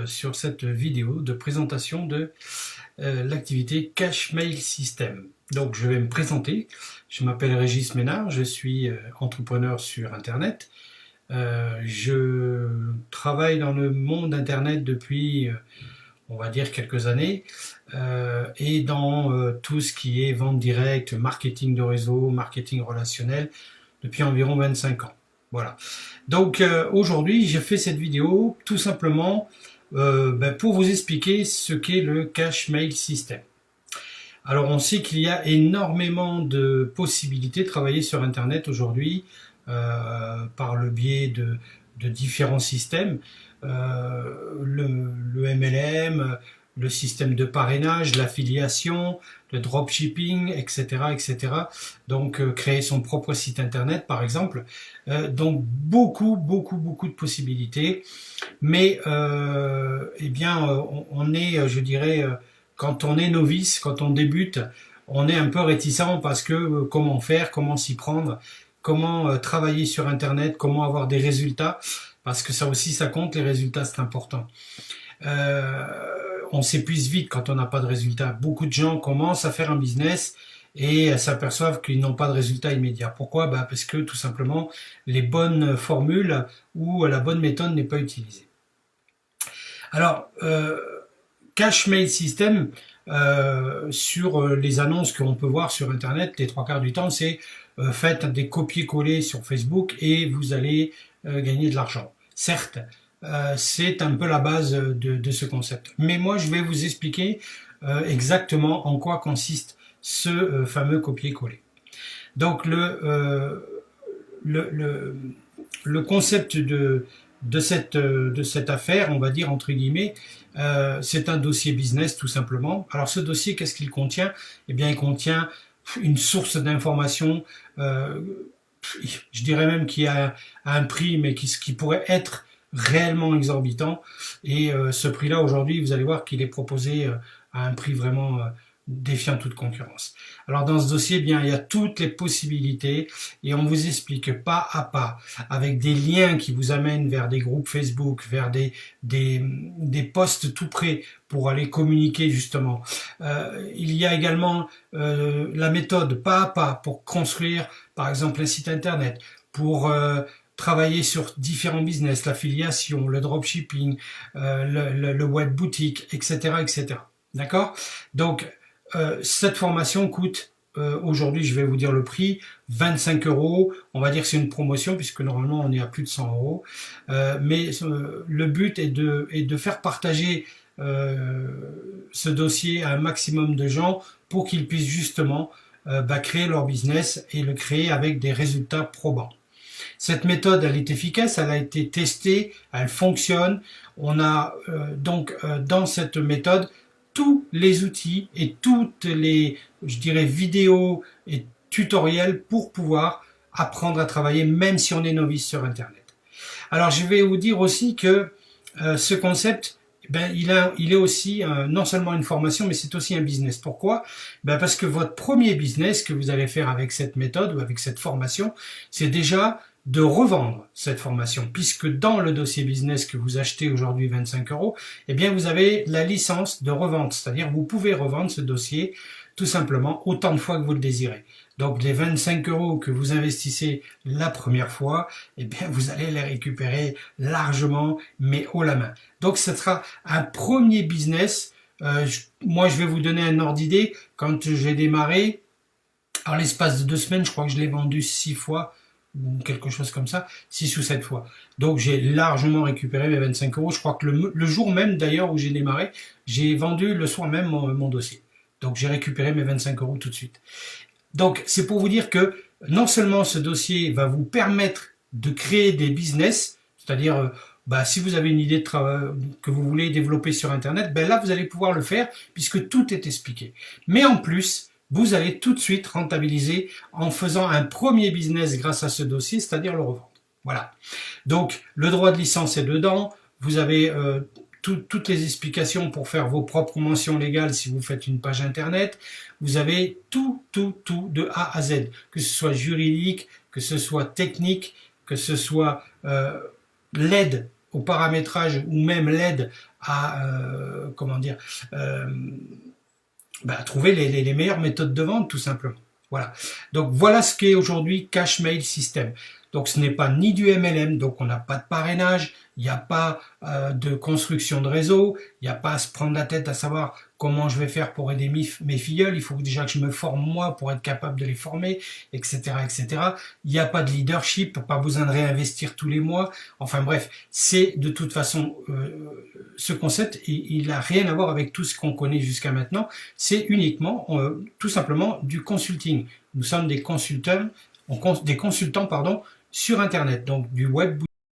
Sur cette vidéo de présentation de l'activité Cash Mail System. Donc je vais me présenter, je m'appelle Régis Ménard, je suis entrepreneur sur Internet. Je travaille dans le monde Internet depuis, on va dire, quelques années, et dans tout ce qui est vente directe, marketing de réseau, marketing relationnel, depuis environ 25 ans. Voilà. Donc aujourd'hui, j'ai fait cette vidéo tout simplement pour vous expliquer ce qu'est le Cash Mail System. Alors on sait qu'il y a énormément de possibilités de travailler sur Internet aujourd'hui par le biais de différents systèmes. Le MLM, le système de parrainage, l'affiliation, le dropshipping, etc., etc. Donc créer son propre site internet par exemple. Donc beaucoup de possibilités. Mais eh bien, on est, je dirais, quand on est novice, quand on débute, on est un peu réticent parce que comment faire, comment s'y prendre, comment travailler sur Internet, comment avoir des résultats, parce que ça aussi, ça compte, les résultats, c'est important. On s'épuise vite quand on n'a pas de résultats. Beaucoup de gens commencent à faire un business et s'aperçoivent qu'ils n'ont pas de résultats immédiats. Pourquoi? Parce que tout simplement, les bonnes formules ou la bonne méthode n'est pas utilisée. Alors, Cash Mail System, sur les annonces qu'on peut voir sur Internet, les trois quarts du temps, c'est faites des copier-coller sur Facebook et vous allez gagner de l'argent. Certes, c'est un peu la base de ce concept. Mais moi, je vais vous expliquer exactement en quoi consiste ce fameux copier-coller. Donc, le concept de cette affaire, on va dire entre guillemets, c'est un dossier business tout simplement. Alors ce dossier, qu'est-ce qu'il contient? Eh bien, il contient une source d'information, je dirais même qu'il y a un prix, mais qui pourrait être réellement exorbitant. Et ce prix-là, aujourd'hui, vous allez voir qu'il est proposé à un prix vraiment défiant toute concurrence. Alors dans ce dossier, eh bien, il y a toutes les possibilités et on vous explique pas à pas, avec des liens qui vous amènent vers des groupes Facebook, vers des posts tout prêts pour aller communiquer justement. Il y a également la méthode pas à pas pour construire par exemple un site internet, pour travailler sur différents business, l'affiliation, le dropshipping, le web boutique, etc., etc. D'accord? Donc cette formation coûte, aujourd'hui je vais vous dire le prix, 25 €. On va dire que c'est une promotion puisque normalement on est à plus de 100 €. Mais le but est de faire partager ce dossier à un maximum de gens pour qu'ils puissent justement créer leur business et le créer avec des résultats probants. Cette méthode, elle est efficace, elle a été testée, elle fonctionne. On a donc dans cette méthode tous les outils et toutes les, je dirais, vidéos et tutoriels pour pouvoir apprendre à travailler même si on est novice sur Internet. Alors je vais vous dire aussi que ce concept, il est aussi non seulement une formation, mais c'est aussi un business. Pourquoi? Parce que votre premier business que vous allez faire avec cette méthode ou avec cette formation, c'est déjà de revendre cette formation, puisque dans le dossier business que vous achetez aujourd'hui 25 €, eh bien vous avez la licence de revente, c'est-à-dire vous pouvez revendre ce dossier tout simplement autant de fois que vous le désirez. Donc les 25 € que vous investissez la première fois, eh bien vous allez les récupérer largement, mais haut la main. Donc ce sera un premier business. Moi je vais vous donner un ordre d'idée. Quand j'ai démarré, en l'espace de 2 semaines, je crois que je l'ai vendu 6 fois, ou quelque chose comme ça, 6 ou 7 fois. Donc j'ai largement récupéré mes 25 €. Je crois que le jour même d'ailleurs où j'ai démarré, j'ai vendu le soir même mon dossier. Donc j'ai récupéré mes 25 € tout de suite. Donc c'est pour vous dire que non seulement ce dossier va vous permettre de créer des business, c'est-à-dire si vous avez une idée de travail que vous voulez développer sur Internet, là vous allez pouvoir le faire puisque tout est expliqué. Mais en plus, vous allez tout de suite rentabiliser en faisant un premier business grâce à ce dossier, c'est-à-dire le revendre. Voilà. Donc, le droit de licence est dedans. Vous avez toutes les explications pour faire vos propres mentions légales si vous faites une page Internet. Vous avez tout de A à Z, que ce soit juridique, que ce soit technique, que ce soit l'aide au paramétrage ou même l'aide à comment dire, trouver les meilleures méthodes de vente tout simplement. Voilà. Donc voilà ce qu'est aujourd'hui Cash Mail System. Donc ce n'est pas ni du MLM, donc on n'a pas de parrainage, il n'y a pas de construction de réseau, il n'y a pas à se prendre la tête à savoir comment je vais faire pour aider mes filleuls, il faut déjà que je me forme moi pour être capable de les former, etc. etc. Il n'y a pas de leadership, pas besoin de réinvestir tous les mois, enfin bref, c'est de toute façon, ce concept, il n'a rien à voir avec tout ce qu'on connaît jusqu'à maintenant, c'est uniquement, tout simplement, du consulting. Nous sommes des consultants, pardon, sur Internet, donc du web